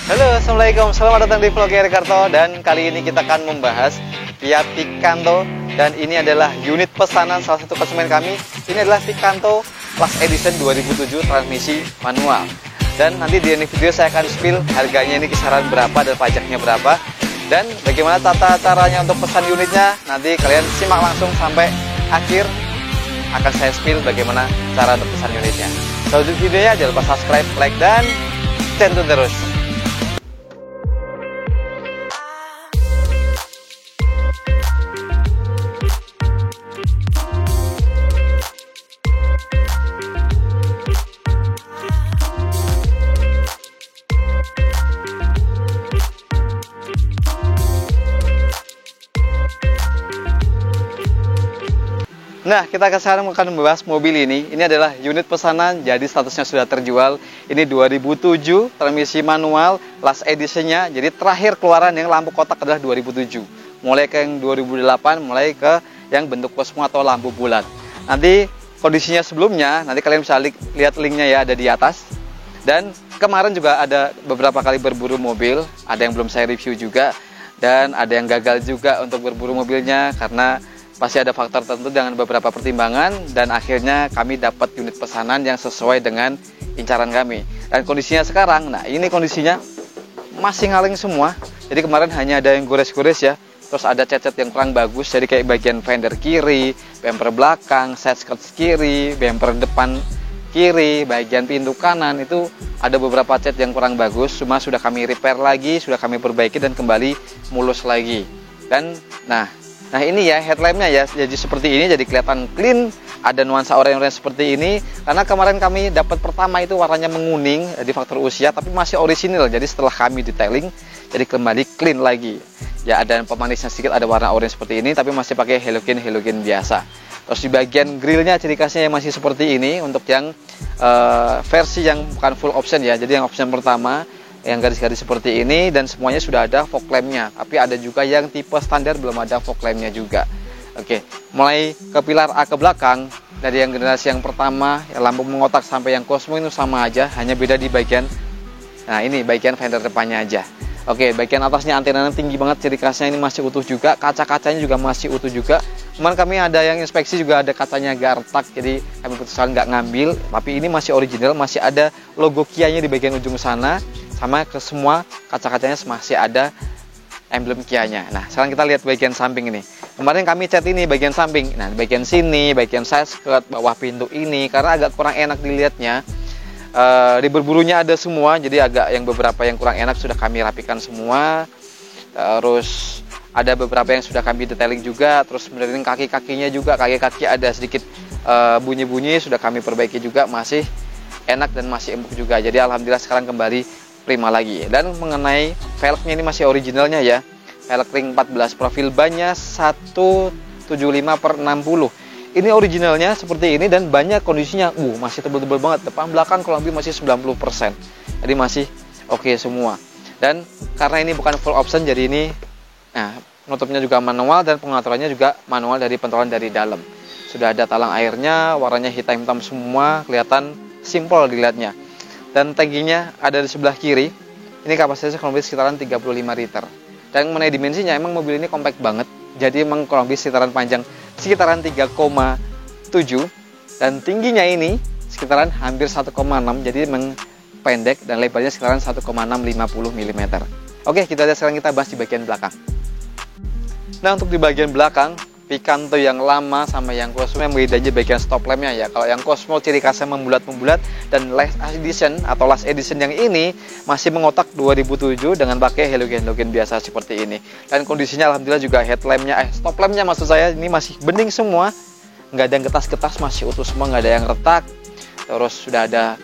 Halo, Assalamualaikum, selamat datang di vlog Eri Karto. Dan kali ini kita akan membahas Fiat Picanto. Dan ini adalah unit pesanan salah satu konsumen kami. Ini adalah Picanto Last Edition 2007 transmisi manual. Dan nanti di ini video saya akan spill harganya ini kisaran berapa dan pajaknya berapa. Dan bagaimana tata caranya untuk pesan unitnya. Nanti kalian simak langsung sampai akhir. Akan saya spill bagaimana cara untuk pesan unitnya. Selamat videonya, jangan lupa subscribe, like, dan stay tune terus. Nah, kita sekarang akan membahas mobil ini. Ini adalah unit pesanan, jadi statusnya sudah terjual. Ini 2007, transmisi manual, last editionnya. Jadi terakhir keluaran yang lampu kotak adalah 2007. Mulai ke yang 2008, mulai ke yang bentuk kosmo atau lampu bulat. Nanti kondisinya sebelumnya, nanti kalian bisa lihat linknya ya, ada di atas. Dan kemarin juga ada beberapa kali berburu mobil, ada yang belum saya review juga. Dan ada yang gagal juga untuk berburu mobilnya karena pasti ada faktor tertentu dengan beberapa pertimbangan, dan akhirnya kami dapat unit pesanan yang sesuai dengan incaran kami. Dan kondisinya sekarang, nah ini kondisinya masih ngaling semua. Jadi kemarin hanya ada yang gores-gores ya, terus ada cat-cat yang kurang bagus. Jadi kayak bagian fender kiri, bumper belakang, side skirt kiri, bumper depan kiri, bagian pintu kanan itu ada beberapa cat yang kurang bagus. Cuma sudah kami repair lagi, sudah kami perbaiki dan kembali mulus lagi. Dan Nah ini ya headlampnya ya, jadi seperti ini, jadi kelihatan clean, ada nuansa oranye-oranye seperti ini. Karena kemarin kami dapat pertama itu warnanya menguning, di faktor usia, tapi masih orisinil. Jadi setelah kami detailing, jadi kembali clean lagi. Ya ada pemanisnya sedikit, ada warna oranye seperti ini, tapi masih pakai halogen biasa. Terus di bagian grillnya ciri khasnya yang masih seperti ini untuk yang versi yang bukan full option ya. Jadi yang option pertama yang garis-garis seperti ini, dan semuanya sudah ada fog lampnya. Tapi ada juga yang tipe standar belum ada fog lampnya juga. Oke, mulai ke pilar A ke belakang, dari yang generasi yang pertama yang lampu mengotak sampai yang Cosmo itu sama aja, hanya beda di bagian, nah ini bagian fender depannya aja. Oke, bagian atasnya antenanya tinggi banget, ciri khasnya ini masih utuh juga, kaca-kacanya juga masih utuh juga. Kemarin kami ada yang inspeksi juga ada kacanya agak retak, jadi kami putuskan nggak ngambil, tapi ini masih original, masih ada logo Kia-nya di bagian ujung sana. Sama ke semua kaca-kacanya masih ada emblem Kia-nya. Nah, sekarang kita lihat bagian samping ini. Kemarin kami cat ini bagian samping. Nah, bagian sini, bagian side skirt, bawah pintu ini, karena agak kurang enak dilihatnya. Di berburunya ada semua, jadi agak yang beberapa yang kurang enak sudah kami rapikan semua. Terus ada beberapa yang sudah kami detailing juga. Terus benerin kaki-kakinya juga, kaki-kaki ada sedikit bunyi-bunyi, sudah kami perbaiki juga, masih enak dan masih empuk juga. Jadi alhamdulillah sekarang kembali prima lagi. Dan mengenai velgnya ini masih originalnya ya, velg ring 14, profil bannya 175/60. Ini originalnya seperti ini, dan banyak kondisinya masih tebel-tebel banget, depan belakang kurang lebih masih 90%, jadi masih oke semua. Dan karena ini bukan full option, jadi ini penutupnya juga manual, dan pengaturannya juga manual dari pentolan dari dalam. Sudah ada talang airnya, warnanya hitam-hitam semua, kelihatan simple dilihatnya. Dan tangkinya ada di sebelah kiri. Ini kapasitasnya kurang lebih sekitaran 35 liter. Dan mengenai dimensinya, emang mobil ini compact banget. Jadi emang kurang lebih sekitaran panjang sekitaran 3,7. Dan tingginya ini sekitaran hampir 1,6. Jadi emang pendek, dan lebarnya sekitaran 1,650 mm. Oke, kita lihat sekarang, kita bahas di bagian belakang. Nah, untuk di bagian belakang, Picanto yang lama sama yang Cosmo yang bedanya bagian stop lampnya ya. Kalau yang Cosmo ciri khasnya membulat-membulat, dan last edition yang ini masih mengotak 2007 dengan pakai halogen biasa seperti ini. Dan kondisinya alhamdulillah juga headlampnya, stop lampnya maksud saya, ini masih bening semua, nggak ada yang getas-getas, masih utuh semua, nggak ada yang retak. Terus sudah ada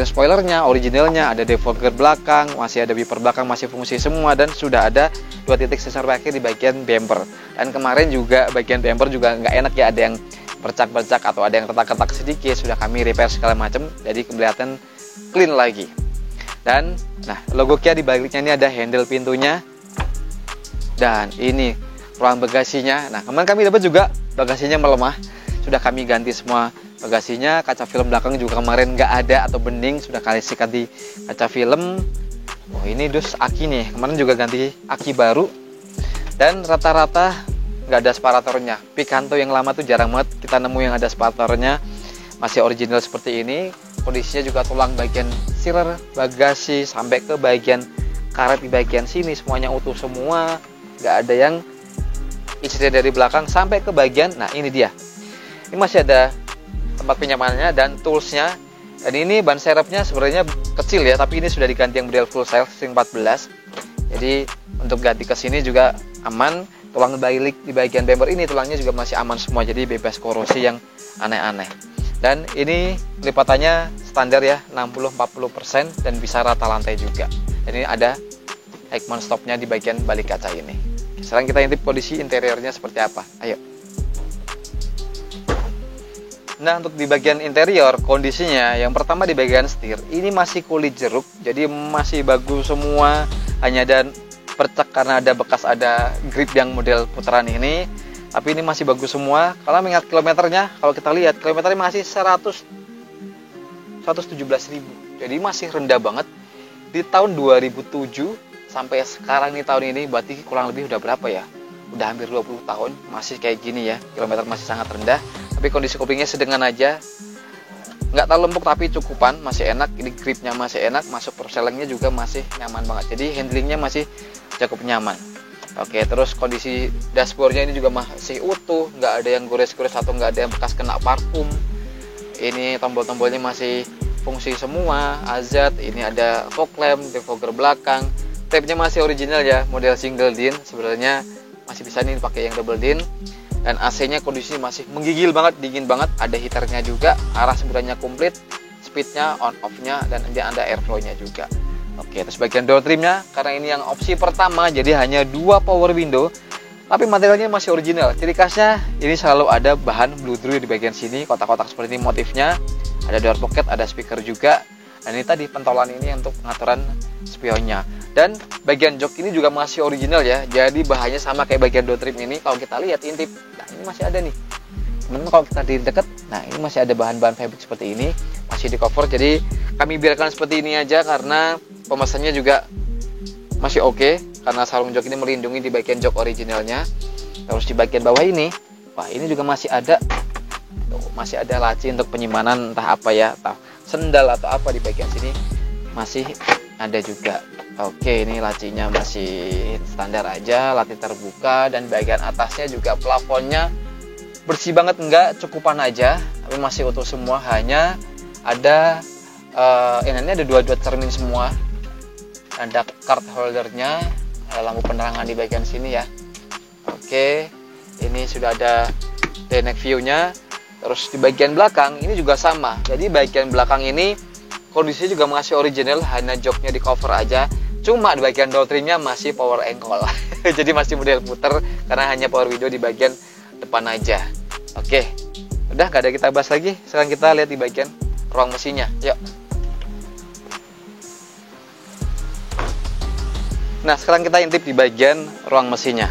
spoilernya, originalnya, ada defogger belakang, masih ada wiper belakang, masih fungsi semua, dan sudah ada 2 titik sensor parkir di bagian bumper. Dan kemarin juga bagian bumper juga nggak enak ya, ada yang bercak-bercak atau ada yang retak-retak sedikit, sudah kami repair segala macam, jadi kelihatan clean lagi. Dan logo Kia di baliknya ini ada handle pintunya, dan ini ruang bagasinya. Nah, kemarin kami dapat juga bagasinya melemah, sudah kami ganti semua bagasinya. Kaca film belakang juga kemarin nggak ada atau bening, sudah kali sikat di kaca film. Oh ini dus aki nih, kemarin juga ganti aki baru. Dan rata-rata nggak ada separatornya. Picanto yang lama tuh jarang banget kita nemu yang ada separatornya. Masih original seperti ini. Kondisinya juga tulang bagian sealer, bagasi, sampai ke bagian karet di bagian sini semuanya utuh semua. Nggak ada yang insiden dari belakang sampai ke bagian. Nah ini dia. Ini masih ada tempat penyamanannya dan toolsnya. Dan ini ban serepnya sebenarnya kecil ya, tapi ini sudah diganti yang model full size ring 14. Jadi untuk ganti ke sini juga aman. Tulang balik di bagian bumper ini tulangnya juga masih aman semua, jadi bebas korosi yang aneh-aneh. Dan ini lipatannya standar ya, 60-40% dan bisa rata lantai juga. Dan ini ada Ekman stopnya di bagian balik kaca ini. Sekarang kita intip kondisi interiornya seperti apa. Ayo. Nah untuk di bagian interior kondisinya yang pertama di bagian setir ini masih kulit jeruk, jadi masih bagus semua, hanya ada percak karena ada bekas ada grip yang model putaran ini, tapi ini masih bagus semua. Kalau mengingat kilometernya, kalau kita lihat kilometernya masih 117.000, jadi masih rendah banget. Di tahun 2007 sampai sekarang nih tahun ini berarti kurang lebih udah berapa ya, udah hampir 20 tahun masih kayak gini ya, kilometer masih sangat rendah. Tapi kondisi kupingnya sedengan aja, nggak terlalu lempuk tapi cukupan, masih enak. Ini gripnya masih enak, masuk perselengnya juga masih nyaman banget, jadi handlingnya masih cukup nyaman. Oke, terus kondisi dashboardnya ini juga masih utuh, nggak ada yang gores-gores atau nggak ada yang bekas kena parfum. Ini tombol-tombolnya masih fungsi semua, azad. Ini ada fog lamp, defogger belakang, tapnya masih original ya, model single din. Sebenarnya masih bisa nih pakai yang double din. Dan AC-nya kondisinya masih menggigil banget, dingin banget. Ada heaternya juga, arah semburannya komplit, speednya, on-off-nya, dan dia ada airflow-nya juga. Oke, terus bagian door trimnya, karena ini yang opsi pertama, jadi hanya 2 power window, tapi materialnya masih original. Ciri khasnya, ini selalu ada bahan bludru di bagian sini, kotak-kotak seperti ini motifnya. Ada door pocket, ada speaker juga. Dan ini tadi pentolan ini untuk pengaturan spionnya. Dan bagian jok ini juga masih original ya, jadi bahannya sama kayak bagian door trim ini. Kalau kita lihat intip, nah ini masih ada nih. Teman-teman kalau kita di dekat, nah ini masih ada bahan-bahan fabric seperti ini, masih di cover. Jadi kami biarkan seperti ini aja karena pemesannya juga masih oke, karena sarung jok ini melindungi di bagian jok originalnya. Terus di bagian bawah ini, wah ini juga masih ada, tuh, masih ada laci untuk penyimpanan entah apa ya, entah sendal atau apa di bagian sini masih ada juga. Oke, ini lacinya masih standar aja, latih terbuka, dan bagian atasnya juga plafonnya bersih banget, enggak, cukupan aja, tapi masih utuh semua. Hanya ada ini ada dua cermin semua, ada card holdernya, ada lampu penerangan di bagian sini ya. Oke, ini sudah ada dynamic view-nya. Terus di bagian belakang ini juga sama, jadi bagian belakang ini kondisinya juga masih original, hanya joknya di cover aja. Cuma di bagian door trimnya masih power ankle. Jadi masih model puter karena hanya power window di bagian depan aja. Oke, udah gak ada kita bahas lagi. Sekarang kita lihat di bagian ruang mesinnya. Yuk. Nah, sekarang kita intip di bagian ruang mesinnya.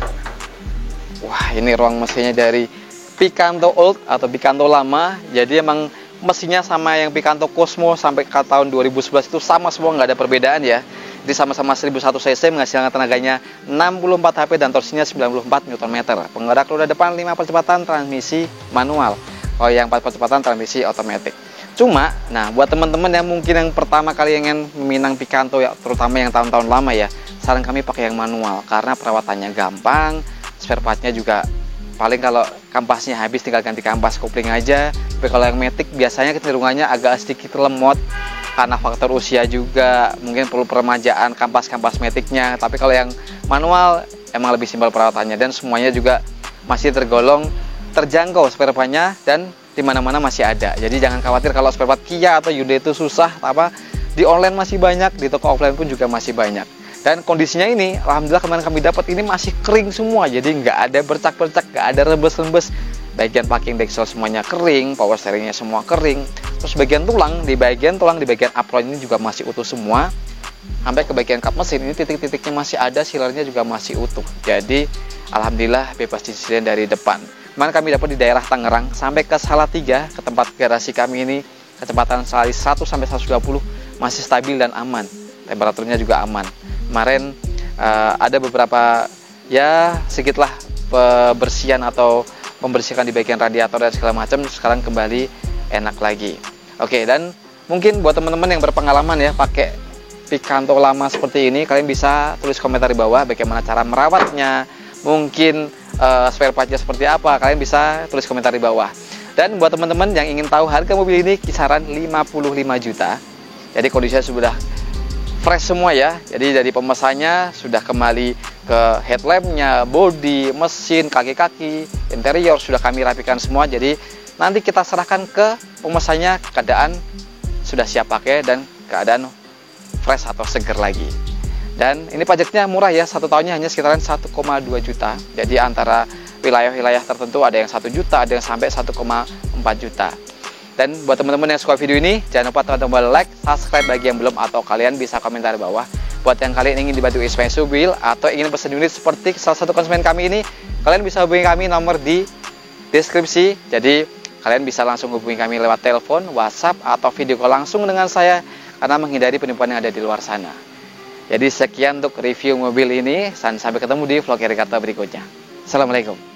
Wah, ini ruang mesinnya dari Picanto Old atau Picanto lama. Jadi emang mesinnya sama yang Picanto Cosmo sampai ke tahun 2011 itu sama semua, nggak ada perbedaan ya. Jadi sama-sama 1001 cc menghasilkan tenaganya 64 HP dan torsinya 94 Nm. Penggerak roda depan 5 percepatan, transmisi manual. Kalau yang 4 percepatan transmisi otomatis. Cuma, nah buat teman-teman yang mungkin yang pertama kali ingin meminang Picanto ya, terutama yang tahun-tahun lama ya, saran kami pakai yang manual karena perawatannya gampang, spare partnya juga paling kalau kampasnya habis tinggal ganti kampas kopling aja. Tapi kalau yang matic biasanya kecenderungannya agak sedikit lemot karena faktor usia juga, mungkin perlu peremajaan kampas-kampas maticnya. Tapi kalau yang manual emang lebih simpel perawatannya dan semuanya juga masih tergolong terjangkau spare partnya dan di mana-mana masih ada. Jadi jangan khawatir kalau spare part Kia atau Hyundai itu susah, apa di online masih banyak, di toko offline pun juga masih banyak. Dan kondisinya ini, alhamdulillah kemarin kami dapat ini masih kering semua, jadi nggak ada bercak-bercak, nggak ada rembes-rembes. Bagian packing decksel semuanya kering, power steeringnya semua kering. Terus bagian tulang di bagian apron ini juga masih utuh semua. Sampai ke bagian kap mesin ini titik-titiknya masih ada, sealernya juga masih utuh. Jadi alhamdulillah bebas insiden dari depan. Kemarin kami dapat di daerah Tangerang sampai ke Salatiga, ke tempat garasi kami ini kecepatan sehari 100 sampai 120 masih stabil dan aman. temperaturnya juga aman. Kemarin ada beberapa ya sedikitlah pembersihan atau membersihkan di bagian radiator dan segala macam, sekarang kembali enak lagi. Oke, dan mungkin buat teman-teman yang berpengalaman ya pakai Picanto lama seperti ini, kalian bisa tulis komentar di bawah bagaimana cara merawatnya, mungkin spare partnya seperti apa, kalian bisa tulis komentar di bawah. Dan buat teman-teman yang ingin tahu harga mobil ini kisaran 55 juta, jadi kondisinya sudah fresh semua ya. Jadi dari pemesannya sudah kembali ke headlampnya, bodi, mesin, kaki-kaki, interior sudah kami rapikan semua. Jadi nanti kita serahkan ke pemesannya, keadaan sudah siap pakai dan keadaan fresh atau seger lagi. Dan ini pajaknya murah ya, 1 tahunnya hanya sekitaran 1,2 juta. Jadi antara wilayah-wilayah tertentu ada yang 1 juta, ada yang sampai 1,4 juta. Dan buat teman-teman yang suka video ini, jangan lupa tekan tombol like, subscribe bagi yang belum, atau kalian bisa komentar di bawah. Buat yang kalian ingin dibantu instalasi mobil atau ingin pesan unit seperti salah satu konsumen kami ini, kalian bisa hubungi kami, nomor di deskripsi. Jadi kalian bisa langsung hubungi kami lewat telepon, WhatsApp, atau video call langsung dengan saya, karena menghindari penipuan yang ada di luar sana. Jadi sekian untuk review mobil ini, dan sampai ketemu di vlog Eri Kata berikutnya. Assalamualaikum.